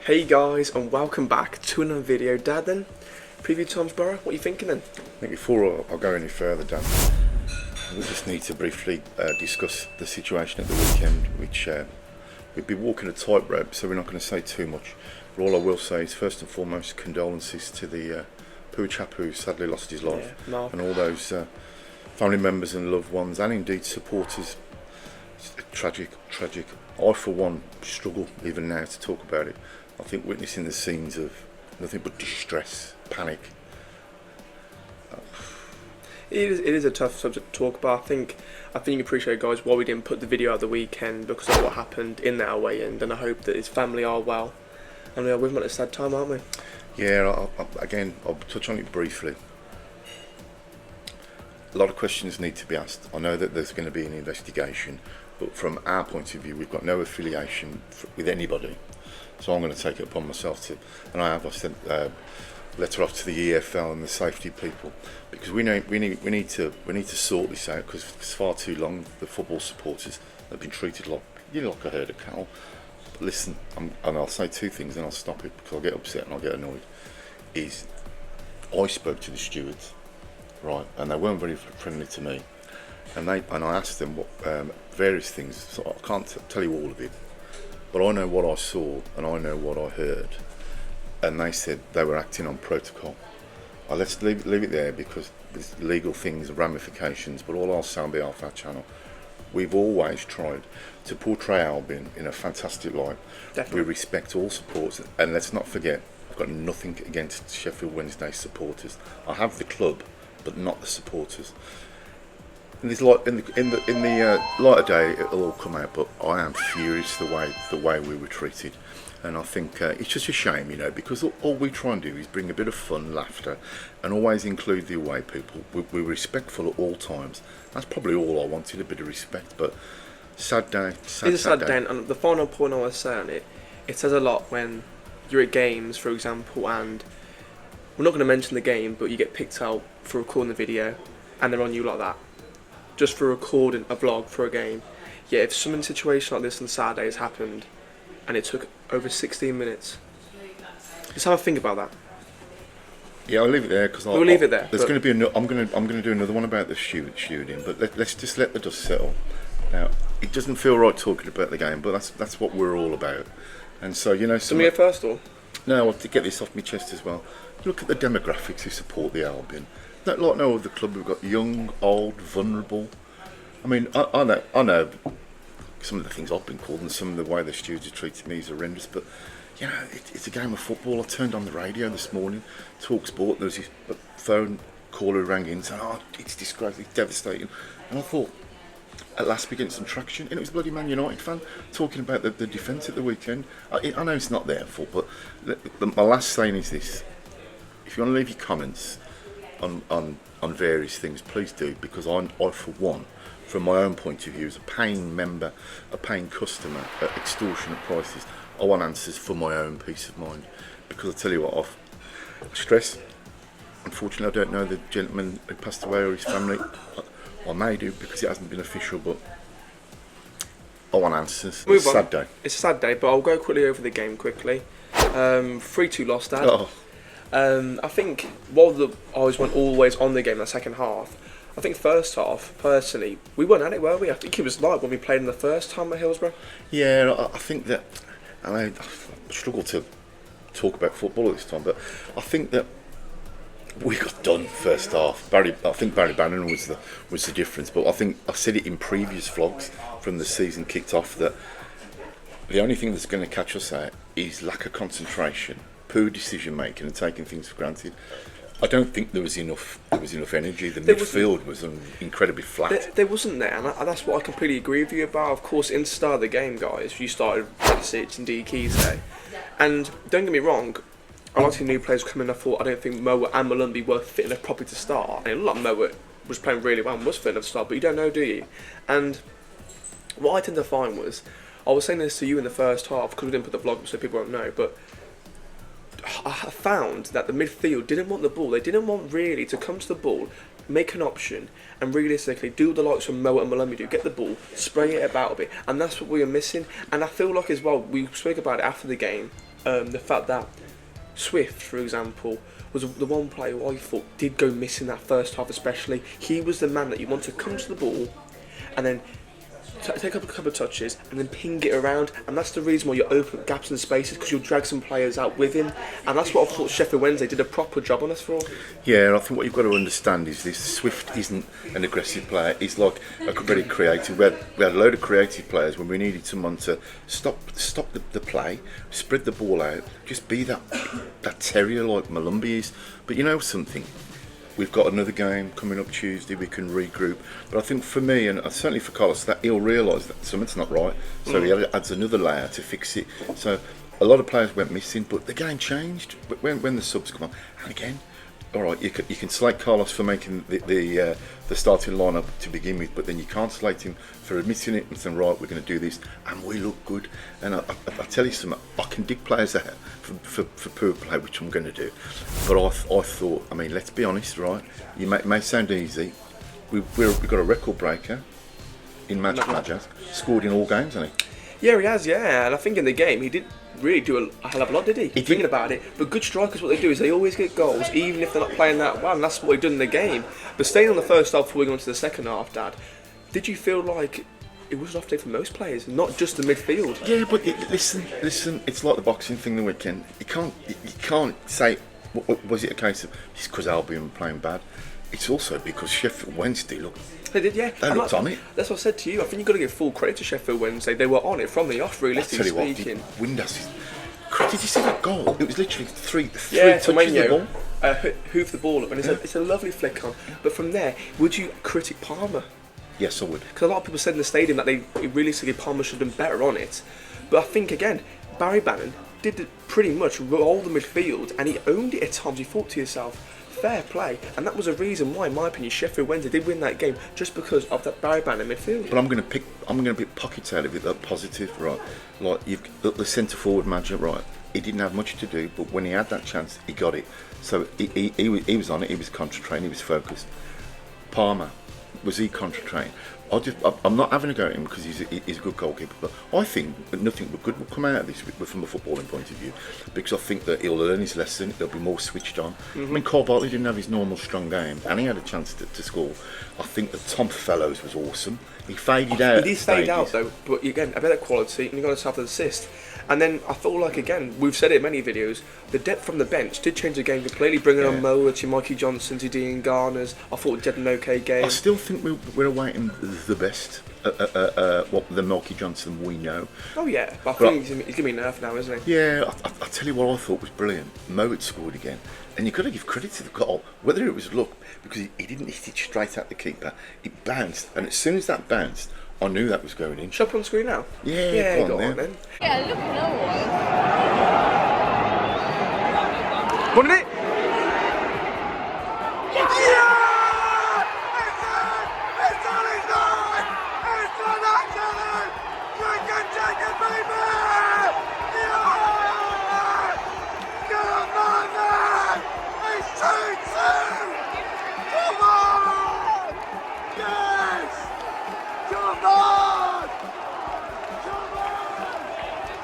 Hey guys, and welcome back to another video. Dad, then, preview to Middlesbrough, what are you thinking then? I think before I go any further, Dan, we just need to briefly discuss the situation at the weekend, which we'd be walking a tightrope, so we're not going to say too much. But all I will say is, first and foremost, condolences to the poor chap who sadly lost his life, and all those family members and loved ones, and indeed supporters. It's tragic. I, for one, struggle even now to talk about it. I think witnessing the scenes of nothing but distress, panic. It is a tough subject to talk about. I think you appreciate, guys, why we didn't put the video out the weekend because of what happened in that away end, and I hope that his family are well. And we are with him at a sad time, aren't we? Yeah, I'll touch on it briefly. A lot of questions need to be asked. I know that there's going to be an investigation, but from our point of view, we've got no affiliation with anybody. So I'm going to take it upon myself to, and I sent a letter off to the EFL and the safety people, because we need to sort this out, because it's far too long the football supporters have been treated like a herd of cattle. But listen, and I'll say two things, and I'll stop it because I'll get upset and I'll get annoyed. I spoke to the stewards, right, and they weren't very friendly to me, and I asked them what various things. So I can't tell you all of it. But I know what I saw and I know what I heard, and they said they were acting on protocol. Let's leave it there, because there's legal things, ramifications. But all I'll say on behalf of our channel, we've always tried to portray Albion in a fantastic light. Definitely. We respect all supporters, and let's not forget, I've got nothing against Sheffield Wednesday supporters. I have the club, but not the supporters. In the light of day, it'll all come out. But I am furious the way we were treated, and I think it's just a shame, because all we try and do is bring a bit of fun, laughter, and always include the away people. We're respectful at all times. That's probably all I wanted, a bit of respect. But sad day. It's a sad day. And the final point I want to say on it says a lot when you're at games, for example, and we're not going to mention the game, but you get picked out for recording the video, and they're on you like that, just for recording a vlog for a game. Yeah, if some situation like this on Saturday has happened and it took over 16 minutes, just have a think about that. Yeah, I'll leave it there, because we'll leave it there. There's going to be I'm going to do another one about the shooting, but let's just let the dust settle. Now, it doesn't feel right talking about the game, but that's what we're all about. And so, So me first, or no, I want to get this off my chest as well. Look at the demographics who support the Albion. Not like no other club. We've got young, old, vulnerable. I mean, I know some of the things I've been called, and some of the way the stewards have treated me is horrendous. But it's a game of football. I turned on the radio this morning, Talk Sport. There was this phone caller who rang in saying, "Oh, it's disgraceful, it's devastating." And I thought, at last we get some traction. And it was a bloody Man United fan talking about the defence at the weekend. I know it's not their fault, but my last saying is this: if you want to leave your comments on various things, please do, because I for one, from my own point of view, as a paying member, a paying customer at extortionate prices, I want answers for my own peace of mind. Because I tell you what, I stress, unfortunately I don't know the gentleman who passed away or his family. I may do, because it hasn't been official, but I want answers. It's a sad day. It's a sad day, but I'll go quickly over the game quickly. 3-2 loss, Dad. Oh. I think while the eyes went always on the game in the second half, I think first half, personally, we weren't at it, were we? I think it was like when we played in the first time at Hillsborough. Yeah, I think that, I struggle to talk about football at this time, but I think that we got done first half. I think Barry Bannon was the difference, but I think I said it in previous vlogs from the season kicked off, that the only thing that's going to catch us out is lack of concentration, poor decision making, and taking things for granted. I don't think there was enough energy. The midfield was incredibly flat. There wasn't there, and that's what I completely agree with you about. Of course, in the start of the game, guys, you started Vlasic and Kise, and don't get me wrong, I like to see new players come in. I don't think Moa and Malumbi were fit enough properly to start. And it looked like Moa was playing really well and was fit enough to start, but you don't know, do you? And what I tend to find was, I was saying this to you in the first half, because we didn't put the vlog up so people won't know, but I found that the midfield didn't want the ball. They didn't want really to come to the ball, make an option, and realistically do the likes of Moa and Malumbi do, get the ball, spray it about a bit, and that's what we were missing. And I feel like as well, we spoke about it after the game, the fact that Swift, for example, was the one player who I thought did go missing that first half especially. He was the man that you want to come to the ball and then take up a couple of touches and then ping it around, and that's the reason why you open up gaps and spaces, because you'll drag some players out with him, and that's what I thought Sheffield Wednesday did a proper job on us for. Yeah, and I think what you've got to understand is this: Swift isn't an aggressive player. He's like a very creative. We had a load of creative players when we needed someone to stop the play, spread the ball out, just be that terrier like Malumbi is. But you know something? We've got another game coming up Tuesday. We can regroup. But I think for me, and certainly for Carlos, that he'll realise that something's not right. So he adds another layer to fix it. So a lot of players went missing, but the game changed when the subs come on. And again, all right, you can slate Carlos for making the starting lineup to begin with, but then you can't slate him for admitting it and saying, right, we're going to do this, and we look good. And I tell you something, I can dig players out for poor play, which I'm going to do. But I thought, I mean, let's be honest, right? It may sound easy. We've got a record breaker in Magic Majas, scored in all games, hasn't he? Yeah, he has, yeah. And I think in the game he didn't really do a hell of a lot, did he? Thinking about it. But good strikers, what they do is they always get goals, even if they're not playing that well, and that's what he done in the game. But staying on the first half before we go on to the second half, Dad, did you feel like it was an off day for most players, not just the midfield? Yeah, but listen, it's like the boxing thing the weekend. You can't say, was it a case of it's because Albion were playing bad? It's also because Sheffield Wednesday, look, they did, yeah. They looked on it. That's what I said to you. I think you've got to give full credit to Sheffield Wednesday. They were on it from the off, realistically speaking. Windass. Did you see that goal? It was literally three touches of the ball. Hoof the ball up, and it's a lovely flick on. But from there, would you critic Palmer? Yes, I would. Because a lot of people said in the stadium that realistically Palmer should have done better on it. But I think again, Barry Bannon did pretty much roll the midfield, and he owned it at times. You thought to yourself, fair play, and that was a reason why, in my opinion, Sheffield Wednesday did win that game, just because of that Barry Bannon midfield. But I'm going to pick pockets out of it that are positive, right? Like the centre forward manager, right? He didn't have much to do, but when he had that chance, he got it. So he was on it. He was concentrating. He was focused. Palmer, was he concentrating? I'm not having a go at him because he's a good goalkeeper, but I think that nothing but good will come out of this from a footballing point of view, because I think that he'll learn his lesson. He'll be more switched on. I mean, Cole Bartley didn't have his normal strong game, and he had a chance to score. I think that Tom Fellows was awesome. He faded out. He did fade out though, but again, a better quality, and he got himself an assist. And then I felt like, again, we've said it in many videos, the depth from the bench did change the game completely, bringing on Moa to Mikey Johnson to Dean Garners. I thought we did an okay game. I still think we're awaiting the best, the Mikey Johnson we know. Oh yeah, but I think he's going to be nerfed now, isn't he? Yeah, I tell you what I thought was brilliant. Mo had scored again, and you've got to give credit to the goal, whether it was luck, because he didn't hit it straight at the keeper. It bounced, and as soon as that bounced, I knew that was going in. Shall I put on screen now? Yeah, go on then. Yeah, look, no one. Wasn't it?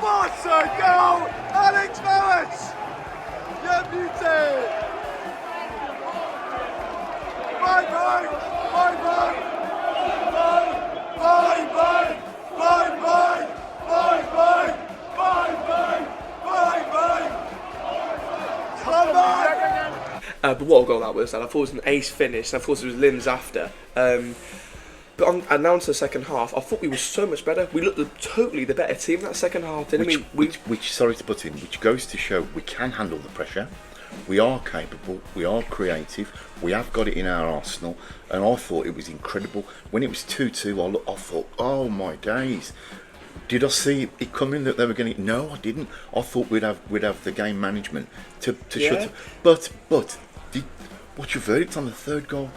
What a goal! Alex Morris! You beauty! Bye bye! Bye bye! Bye bye! Bye bye! Bye bye! Bye bye! Bye bye! Come on! But what a goal that was, and I thought it was an ace finish, and of course it was Limbs after. And now into the second half, I thought we were so much better. We looked totally the better team that second half, didn't we? Which, sorry to put in, which goes to show we can handle the pressure. We are capable, we are creative, we have got it in our arsenal, and I thought it was incredible. When it was 2-2, I thought, oh my days. Did I see it coming that they were going to... No, I didn't. I thought we'd have the game management to shut it. But what's your verdict on the third goal?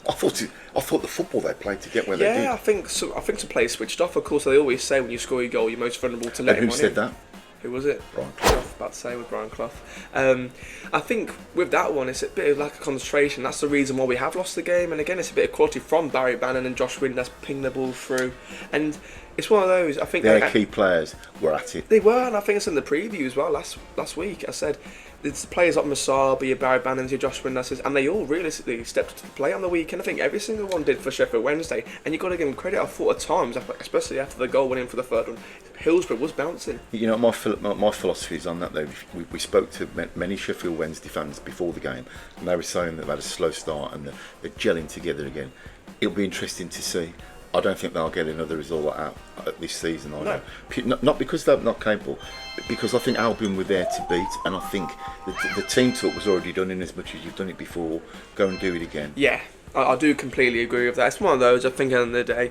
I thought the football they played to get where they did. Yeah, I think some players switched off. Of course, they always say when you score your goal, you're most vulnerable to letting one in. Who said that? Who was it? Brian Clough. About to say with Brian Clough. I think with that one, it's a bit of lack of concentration. That's the reason why we have lost the game. And again, it's a bit of quality from Barry Bannon and Josh Wynn that's pinged the ball through. And It's one of those. I think Their key players were at it. they were, and I think I said in the preview as well last week. I said it's players like Masabi, Barry Bannons, Josh Windass, and they all realistically stepped to the play on the weekend. I think every single one did for Sheffield Wednesday, and you've got to give them credit. I thought at times, especially after the goal went in for the third one, Hillsborough was bouncing. You know, my philosophy is on that though. We spoke to many Sheffield Wednesday fans before the game, and they were saying that they had a slow start and they're gelling together again. It'll be interesting to see. I don't think they'll get another result like that this season. Not because they're not capable, but because I think Albion were there to beat, and I think the team talk was already done in as much as you've done it before. Go and do it again. Yeah, I do completely agree with that. It's one of those. I think at the end of the day,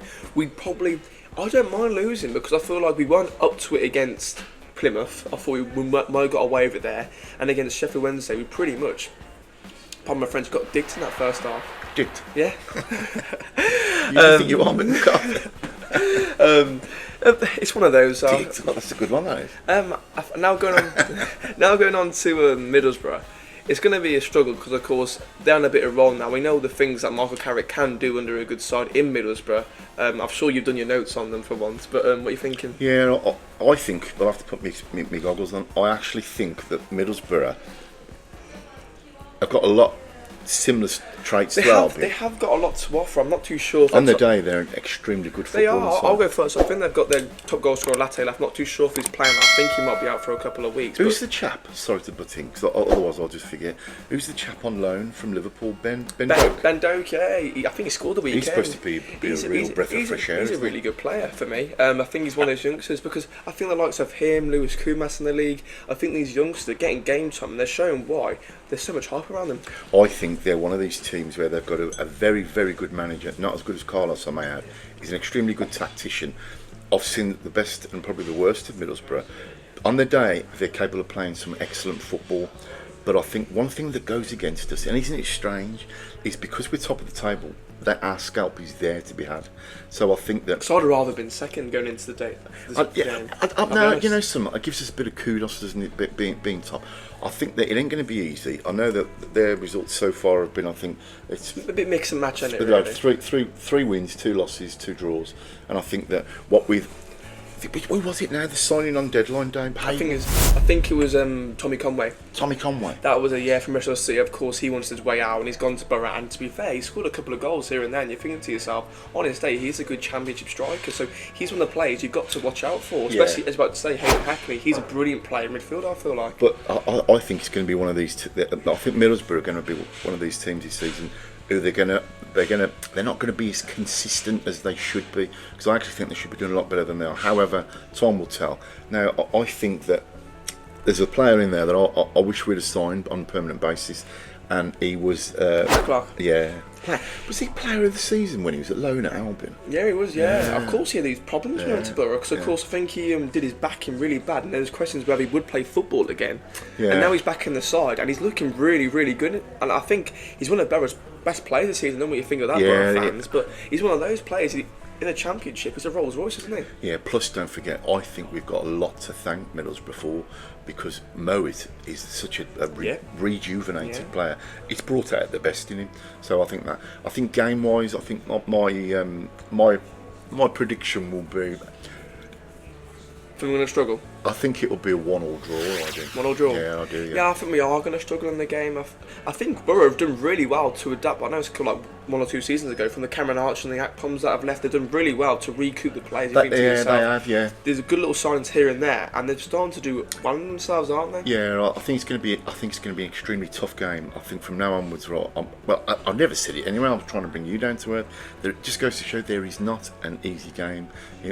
I don't mind losing because I feel like we weren't up to it against Plymouth. I thought we might have got away with it there, and against Sheffield Wednesday, we pretty much, pardon my French, got dicked in that first half. Dicked. Yeah. You think you are, but it's one of those. dicked. Oh, that's a good one, that is. Now going on to Middlesbrough. It's going to be a struggle because, of course, they're on a bit of roll now. We know the things that Michael Carrick can do under a good side in Middlesbrough. I'm sure you've done your notes on them for once, but what are you thinking? Yeah, I think I'll have to put me goggles on. I actually think that Middlesbrough have got a lot similar traits to Albion. They have got a lot to offer. I'm not too sure. If On the day, they're an extremely good they football are. side. I'll go first. I think they've got their top goal scorer Latte left. Not too sure if he's playing. I think he might be out for a couple of weeks. Who's the chap? Sorry to butt in, because otherwise I'll just forget. Who's the chap on loan from Liverpool? Ben Doak? Ben Doak, yeah. I think he scored the weekend. He's supposed to be a real breath of fresh air. He's a really good player for me. I think he's one of those youngsters because I think the likes of him, Lewis Kumas in the league, I think these youngsters are getting game time and they're showing why. There's so much hype around them. I think they're one of these teams where they've got a very, very good manager, not as good as Carlos, I may add. He's an extremely good tactician. I've seen the best and probably the worst of Middlesbrough. On the day, they're capable of playing some excellent football. But I think one thing that goes against us, and isn't it strange, is because we're top of the table, that our scalp is there to be had. So I think that... So I'd rather been second going into the day. No, you know, it gives us a bit of kudos, doesn't it, being top. I think that it ain't going to be easy. I know that their results so far have been, I think, it's a bit mix and match, isn't it? Really? Three wins, 2 losses, 2 draws, and I think that what we've... Who was it now? The signing on deadline day? I think it was Tommy Conway. Tommy Conway. That was from Bristol City. Of course, he wants his way out, and he's gone to Borough. And to be fair, he scored a couple of goals here and there. And you're thinking to yourself, on his day, he's a good Championship striker. So he's one of the players you've got to watch out for. Especially, as I was about to say, Hayden Hackley. He's a brilliant player in midfield, I feel like. But I think it's going to be one of these. I think Middlesbrough are going to be one of these teams this season who they're not going to be as consistent as they should be, because I actually think they should be doing a lot better than they are. However, time will tell. Now, I think that there's a player in there that I wish we'd have signed on a permanent basis, and he was Clark. Yeah. Was he player of the season when he was at loan at Albion? Yeah, he was, yeah. Of course he had these problems when he went to Borough, because of course I think he did his backing really bad, and there's questions whether he would play football again. Yeah. And now he's back in the side, and he's looking really, really good. And I think he's one of Borough's best players this season. I don't know what you think of that, Borough fans, but he's one of those players in the Championship. It's a Rolls Royce, isn't he? Yeah, plus don't forget, I think we've got a lot to thank Middlesbrough for, because Mowat is such a rejuvenated player. It's brought out the best in him. So I think game wise, I think my prediction will be, Think we're going to struggle? I think it will be a 1-1 draw, I do. 1-1 draw? Yeah, I do, yeah. Yeah, I think we are going to struggle in the game. I think Borough have done really well to adapt. I know it's like 1 or 2 seasons ago, from the Cameron Arch and the Akpoms that have left, they've done really well to recoup the players. They have, yeah. There's a good little signs here and there, and they're starting to do one themselves, aren't they? Yeah, I think it's going to be an extremely tough game. I think from now onwards, I've never said it anyway. I'm trying to bring you down to earth. It just goes to show there is not an easy game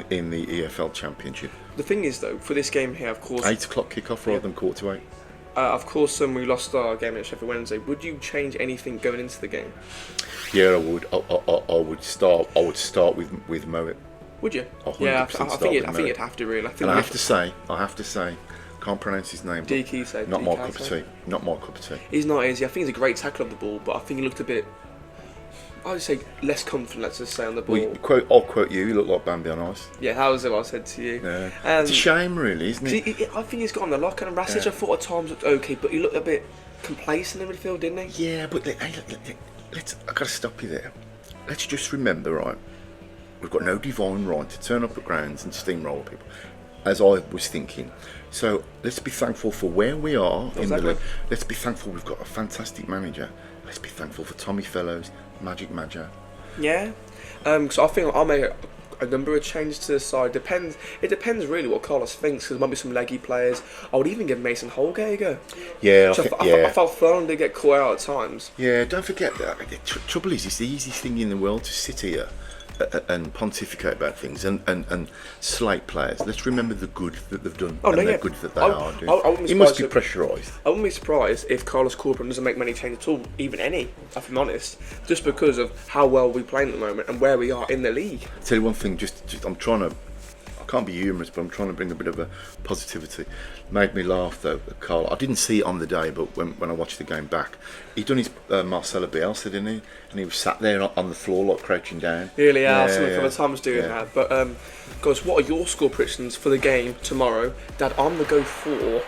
in the EFL Championship. The thing is, though, for this game here, of course, 8 o'clock kick-off rather than 7:45. Of course, we lost our game at Sheffield Wednesday. Would you change anything going into the game? Yeah, I would. I would start with Mowat. Would you? 100% Yeah, I think you'd have to really. I have to say, can't pronounce his name. DK. Not my cup of tea. Not my cup of tea. He's not easy. I think he's a great tackler of the ball, but I think he looked a bit, I would say, less confident, let's just say, on the ball. I'll quote you. You look like Bambi on ice. Yeah, that was what I said to you. Yeah. It's a shame, really, isn't it? I think he's got on the lock, and Rasic, I thought at times looked okay, but he looked a bit complacent in midfield, didn't he? Yeah, but I've got to stop you there. Let's just remember, right? We've got no divine right to turn up at grounds and steamroll people, as I was thinking. So let's be thankful for where we are in the league. Let's be thankful we've got a fantastic manager. Let's be thankful for Tommy Fellows, Magic Madger. Yeah. So I think I'll make a number of changes to the side. It depends really what Carlos thinks, because there might be some leggy players. I would even give Mason Holgate a go. Yeah, I felt Fernand did get caught out at times. Yeah, don't forget that. The trouble is, it's the easiest thing in the world to sit here and pontificate about things and slate players. Let's remember the good that they've done the good that they are doing. He must be pressurised. I wouldn't be surprised if Carlos Corberan doesn't make many changes at all, even any, if I'm honest, just because of how well we play at the moment and where we are in the league. I'll tell you one thing, just I'm trying to, I can't be humorous, but I'm trying to bring a bit of a positivity. Made me laugh though, Carl. I didn't see it on the day, but when I watched the game back, he'd done his Marcelo Bielsa, didn't he? And he was sat there on the floor, like crouching down. Really, I've seen a couple of times doing that. But guys, what are your score predictions for the game tomorrow? Dad, I'm gonna go for.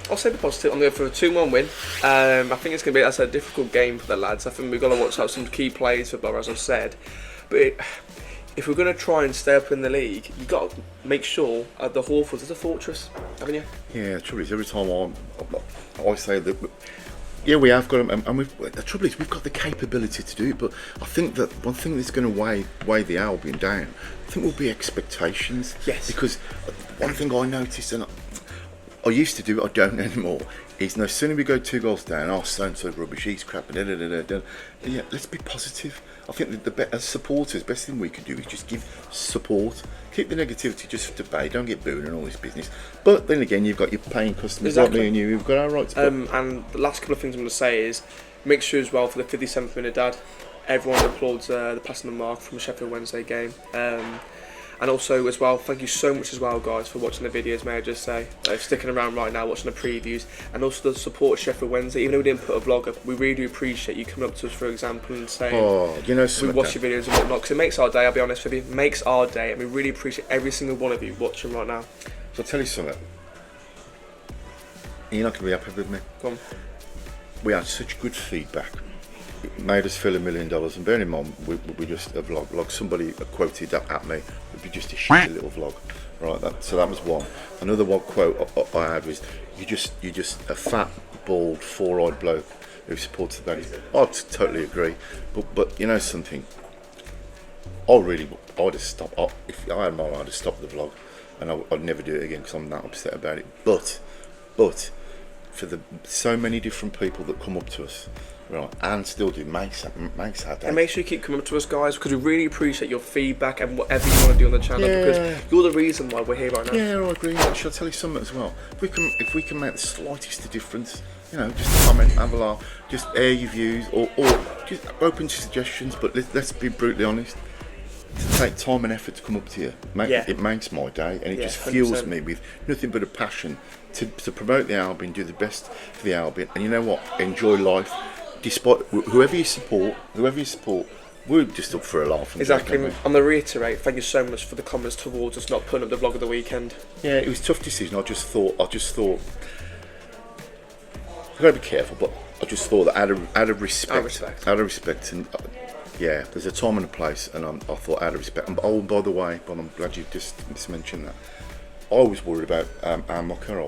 I'll say the positive. I'm going for a 2-1 win. I think it's going to be a difficult game for the lads. I think we've got to watch out some key plays for Borough, as I've said. But if we're going to try and stay up in the league, you've got to make sure the Hawthorns is a fortress, haven't you? Yeah, the trouble is, every time I say that, yeah, we have got them, and the trouble is, we've got the capability to do it, but I think that one thing that's going to weigh the Albion down, I think, will be expectations. Yes. Because one thing I noticed, and I used to do it, I don't anymore, is no sooner we go 2 goals down, oh, so rubbish, he's crap, yeah, let's be positive. I think that as supporters, best thing we can do is just give support. Keep the negativity just for debate. Don't get booed and all this business. But then again, you've got your paying customers, like me and you. We've got our rights. And the last couple of things I'm going to say is make sure as well for the 57th minute, Dad. Everyone applauds the passing the mark from the Sheffield Wednesday game. And also as well, thank you so much as well, guys, for watching the videos, may I just say. Sticking around right now, watching the previews, and also the support of Sheffield Wednesday. Even though we didn't put a vlog up, we really do appreciate you coming up to us, for example, and saying, we watch your videos and whatnot, because it makes our day, I'll be honest with you, it makes our day, and we really appreciate every single one of you watching right now. So I'll tell you something. You're not going to be happy with me. Go on. We had such good feedback. It made us feel $1 million, and bear in mind, we just a vlog. Like somebody quoted that at me, it'd be just a shitty little vlog, right? So that was one. Another one quote I had was, "You're just a fat, bald, 4-eyed bloke who supports the baddies." I totally agree, but you know something, I'd have stopped. If I had my, I'd have stopped the vlog, and I'd never do it again because I'm that upset about it. But for the so many different people that come up to us. Right, and still do makes our day. And make sure you keep coming up to us, guys, because we really appreciate your feedback and whatever you want to do on the channel, because you're the reason why we're here right now. Yeah, I agree. Shall I tell you something as well? If we can make the slightest difference, just comment, have a laugh, just air your views, or just open to suggestions. But let's be brutally honest. To take time and effort to come up to you, it makes my day, and it just fuels 100%. Me with nothing but a passion to promote the Albion, do the best for the Albion, and you know what? Enjoy life. Despite whoever you support, we're just up for a laugh. Exactly. I'm going to reiterate, thank you so much for the comments towards us not putting up the vlog of the weekend. Yeah, it was a tough decision. I just thought I've got to be careful, but I just thought that out of respect, and yeah, there's a time and a place, and I thought out of respect. And by the way, but I'm glad you just mentioned that. I was worried about our mucker.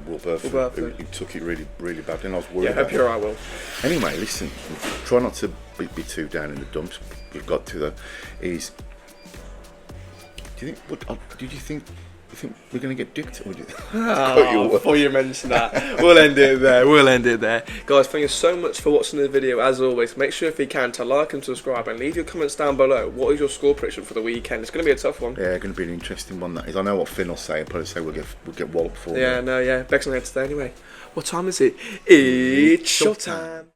Will Burford, who took it really, really badly, and I was worried. Yeah, I hope you're right, Will. Anyway, listen, try not to be too down in the dumps. We've got to though. Do you think we're going to get dicked? Before you mention that, we'll end it there. Guys, thank you so much for watching the video. As always, make sure if you can to like and subscribe, and leave your comments down below. What is your score prediction for the weekend? It's going to be a tough one. Yeah, going to be an interesting one, that is. I know what Finn will say. He'll probably say we'll get walloped for. Yeah, Beck's on here today anyway. What time is it? It's showtime.